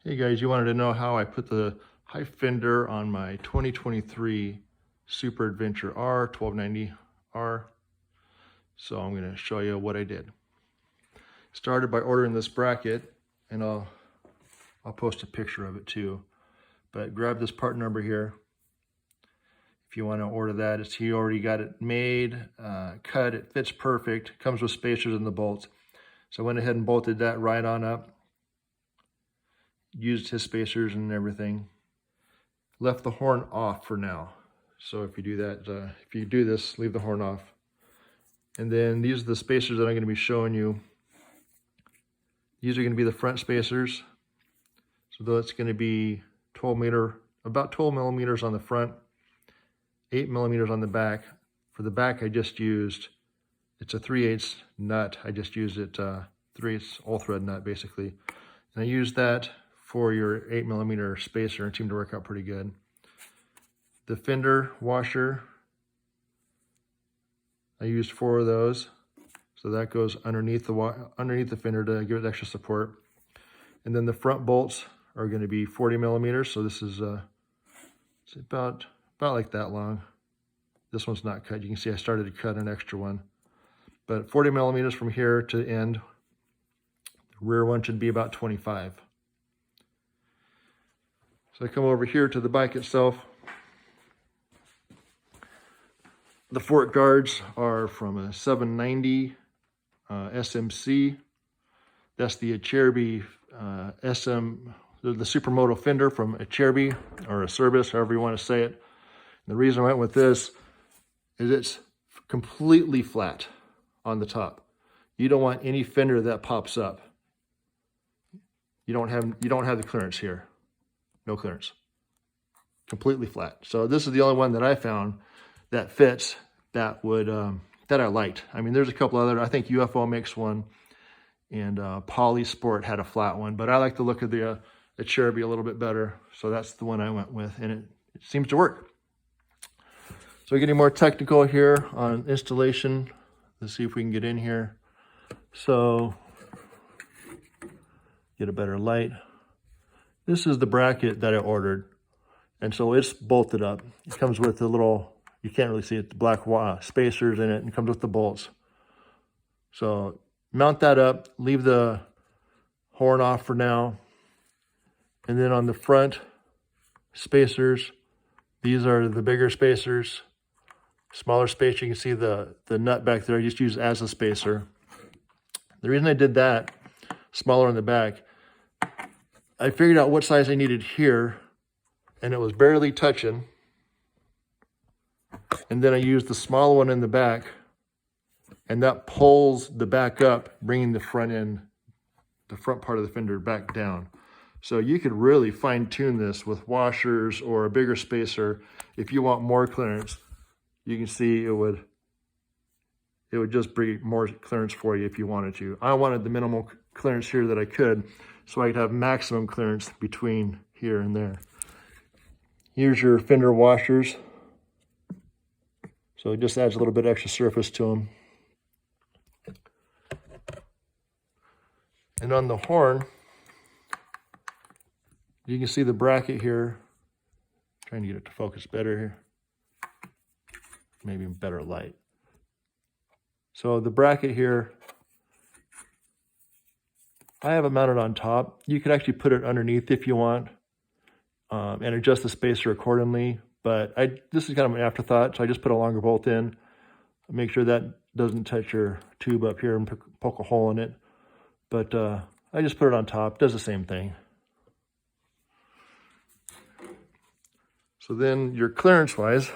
Hey guys, you wanted to know how I put the high fender on my 2023 Super Adventure R 1290R. So I'm going to show you what I did. Started by ordering this bracket, and I'll post a picture of it too. But grab this part number here. If you want to order that, he already got it made, cut, it fits perfect, comes with spacers and the bolts. So I went ahead and bolted that right on up. Used his spacers and everything. Left the horn off for now. So if you do that, if you do this, leave the horn off. And then these are the spacers that I'm going to be showing you. These are going to be the front spacers. So that's going to be about 12 millimeters on the front, 8 millimeters on the back. For the back, I just used, it's a 3/8 nut. I just used it 3/8 all thread nut basically. And I used that for your 8 millimeter spacer, and it seemed to work out pretty good. The fender washer, I used 4 of those, so that goes underneath the fender to give it extra support. And then the front bolts are going to be 40 millimeters, so this is it's about like that long. This one's not cut. You can see I started to cut an extra one, but 40 millimeters from here to the end. The rear one should be about 25. So I come over here to the bike itself. The fork guards are from a 790 SMC. That's the Acerbi the Supermoto fender from Acerbi, or a Service, however you want to say it. And the reason I went with this is it's completely flat on the top. You don't want any fender that pops up. You don't have the clearance here. No clearance, completely flat. So this is the only one that I found that fits, that would that I liked. I mean, there's a couple other. I think UFO makes one, and Poly Sport had a flat one, but I like the look of the Acerbi a little bit better. So that's the one I went with, and it seems to work. So getting more technical here on installation. Let's see if we can get in here. So get a better light. This is the bracket that I ordered, and so it's bolted up. It comes with a little, you can't really see it, the black spacers in it, and it comes with the bolts. So mount that up, leave the horn off for now, and then on the front spacers, these are the bigger spacers. Smaller spacer, you can see the nut back there, I just used as a spacer. The reason I did that, smaller on the back, I figured out what size I needed here, and it was barely touching. And then I used the small one in the back, and that pulls the back up, bringing the front part of the fender back down. So you could really fine tune this with washers or a bigger spacer. If you want more clearance, you can see it would just bring more clearance for you if you wanted to. I wanted the minimal clearance here that I could, so I could have maximum clearance between here and there. Here's your fender washers. So it just adds a little bit extra surface to them. And on the horn, you can see the bracket here. I'm trying to get it to focus better here. Maybe better light. So the bracket here, I have it mounted on top. You could actually put it underneath if you want, and adjust the spacer accordingly. But this is kind of an afterthought, so I just put a longer bolt in. Make sure that doesn't touch your tube up here and poke a hole in it. But I just put it on top, does the same thing. So then your clearance-wise,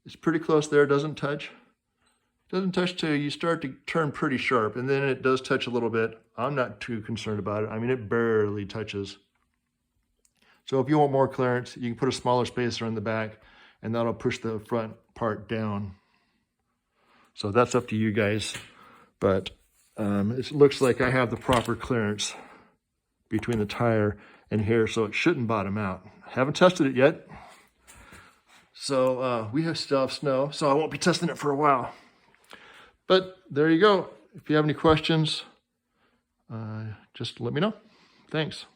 it's pretty close there, doesn't touch. Doesn't touch till you start to turn pretty sharp, and then it does touch a little bit. I'm not too concerned about it. I mean, it barely touches. So if you want more clearance, you can put a smaller spacer in the back, and that'll push the front part down. So that's up to you guys. But it looks like I have the proper clearance between the tire and here, so it shouldn't bottom out. Haven't tested it yet. So we still have snow, so I won't be testing it for a while. But there you go. If you have any questions, just let me know. Thanks.